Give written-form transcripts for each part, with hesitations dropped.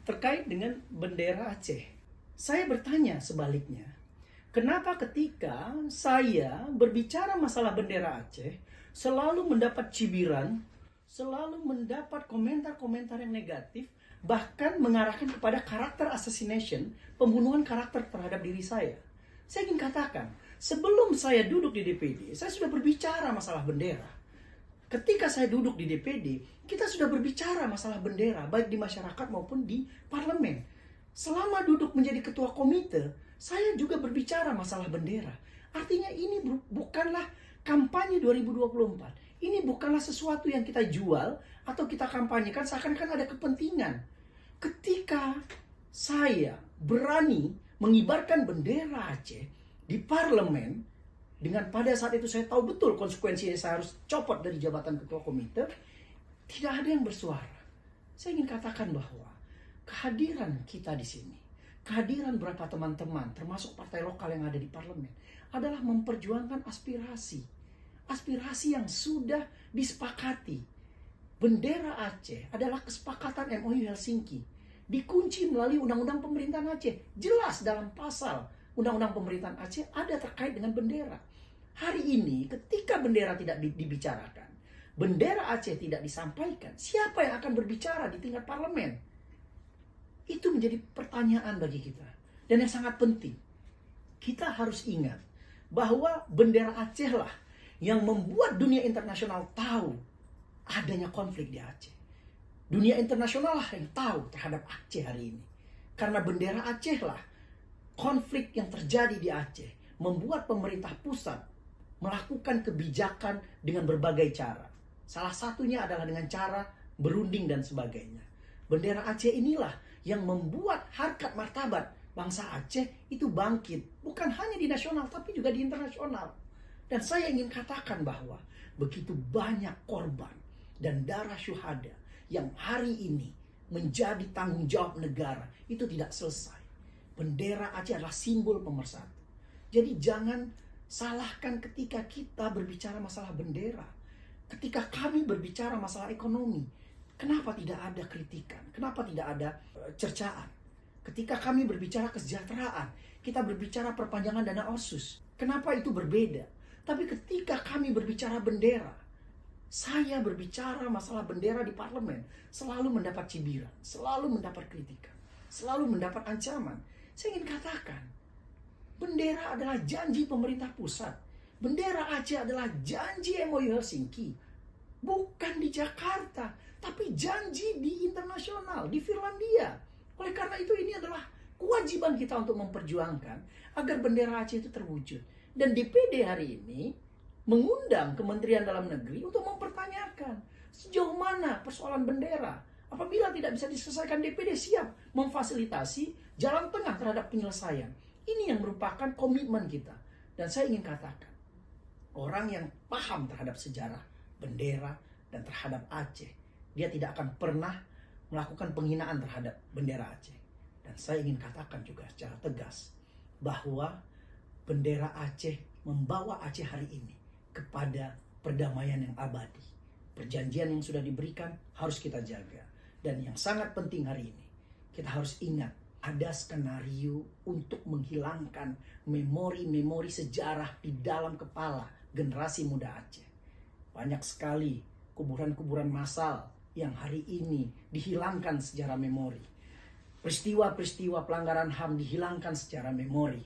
terkait dengan bendera Aceh. Saya bertanya sebaliknya, kenapa ketika saya berbicara masalah bendera Aceh, selalu mendapat cibiran, selalu mendapat komentar-komentar yang negatif, bahkan mengarahkan kepada karakter assassination, pembunuhan karakter terhadap diri saya. Saya ingin katakan, sebelum saya duduk di DPD, saya sudah berbicara masalah bendera. Ketika saya duduk di DPD, kita sudah berbicara masalah bendera, baik di masyarakat maupun di parlemen. Selama duduk menjadi ketua komite, saya juga berbicara masalah bendera. Artinya ini bukanlah kampanye 2024. Ini bukanlah sesuatu yang kita jual atau kita kampanyekan seakan-akan ada kepentingan. Ketika saya berani mengibarkan bendera Aceh di parlemen, dengan pada saat itu saya tahu betul konsekuensinya, saya harus copot dari jabatan ketua komite, tidak ada yang bersuara. Saya ingin katakan bahwa kehadiran kita di sini, kehadiran beberapa teman-teman, termasuk partai lokal yang ada di parlemen, adalah memperjuangkan aspirasi. Aspirasi yang sudah disepakati. Bendera Aceh adalah kesepakatan MOU Helsinki. Dikunci melalui Undang-Undang Pemerintahan Aceh. Jelas dalam pasal Undang-Undang Pemerintahan Aceh ada terkait dengan bendera. Hari ini ketika bendera tidak dibicarakan, bendera Aceh tidak disampaikan, siapa yang akan berbicara di tingkat parlemen? Itu menjadi pertanyaan bagi kita. Dan yang sangat penting, kita harus ingat bahwa bendera Aceh lah yang membuat dunia internasional tahu adanya konflik di Aceh. Dunia internasional lah yang tahu terhadap Aceh hari ini. Karena bendera Aceh lah konflik yang terjadi di Aceh membuat pemerintah pusat melakukan kebijakan dengan berbagai cara. Salah satunya adalah dengan cara berunding dan sebagainya. Bendera Aceh inilah yang membuat harkat martabat bangsa Aceh itu bangkit. Bukan hanya di nasional tapi juga di internasional. Dan saya ingin katakan bahwa begitu banyak korban dan darah syuhada yang hari ini menjadi tanggung jawab negara itu tidak selesai. Bendera Aceh adalah simbol pemersatu. Jadi jangan salahkan ketika kita berbicara masalah bendera. Ketika kami berbicara masalah ekonomi, kenapa tidak ada kritikan? Kenapa tidak ada cercaan? Ketika kami berbicara kesejahteraan, kita berbicara perpanjangan dana otsus. Kenapa itu berbeda? Tapi ketika kami berbicara bendera, saya berbicara masalah bendera di parlemen, selalu mendapat cibiran, selalu mendapat kritikan, selalu mendapat ancaman. Saya ingin katakan, bendera adalah janji pemerintah pusat. Bendera Aceh adalah janji MOU Helsinki. Bukan di Jakarta, tapi janji di internasional, di Finlandia. Oleh karena itu ini adalah kewajiban kita untuk memperjuangkan agar bendera Aceh itu terwujud. Dan DPD hari ini mengundang Kementerian Dalam Negeri untuk mempertanyakan sejauh mana persoalan bendera. Apabila tidak bisa diselesaikan, DPD siap memfasilitasi jalan tengah terhadap penyelesaian. Ini yang merupakan komitmen kita. Dan saya ingin katakan, orang yang paham terhadap sejarah, bendera, dan terhadap Aceh, dia tidak akan pernah melakukan penghinaan terhadap bendera Aceh. Dan saya ingin katakan juga secara tegas, bahwa bendera Aceh membawa Aceh hari ini kepada perdamaian yang abadi. Perjanjian yang sudah diberikan harus kita jaga. Dan yang sangat penting hari ini, kita harus ingat, ada skenario untuk menghilangkan memori-memori sejarah di dalam kepala generasi muda Aceh. Banyak sekali kuburan-kuburan massal yang hari ini dihilangkan secara memori. Peristiwa-peristiwa pelanggaran HAM dihilangkan secara memori.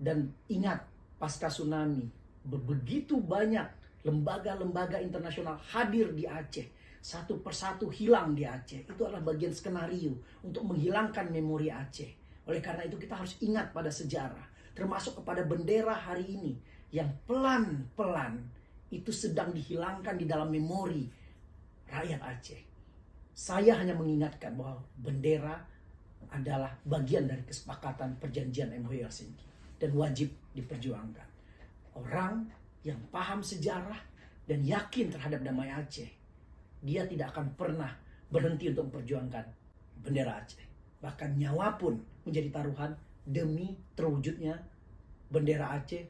Dan ingat, pasca tsunami, begitu banyak lembaga-lembaga internasional hadir di Aceh. Satu persatu hilang di Aceh. Itu adalah bagian skenario untuk menghilangkan memori Aceh. Oleh karena itu kita harus ingat pada sejarah. Termasuk kepada bendera hari ini. Yang pelan-pelan itu sedang dihilangkan di dalam memori rakyat Aceh. Saya hanya mengingatkan bahwa bendera adalah bagian dari kesepakatan perjanjian MOU Helsinki. Dan wajib diperjuangkan. Orang yang paham sejarah dan yakin terhadap damai Aceh, dia tidak akan pernah berhenti untuk memperjuangkan bendera Aceh. Bahkan nyawa pun menjadi taruhan demi terwujudnya bendera Aceh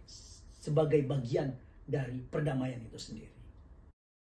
sebagai bagian dari perdamaian itu sendiri.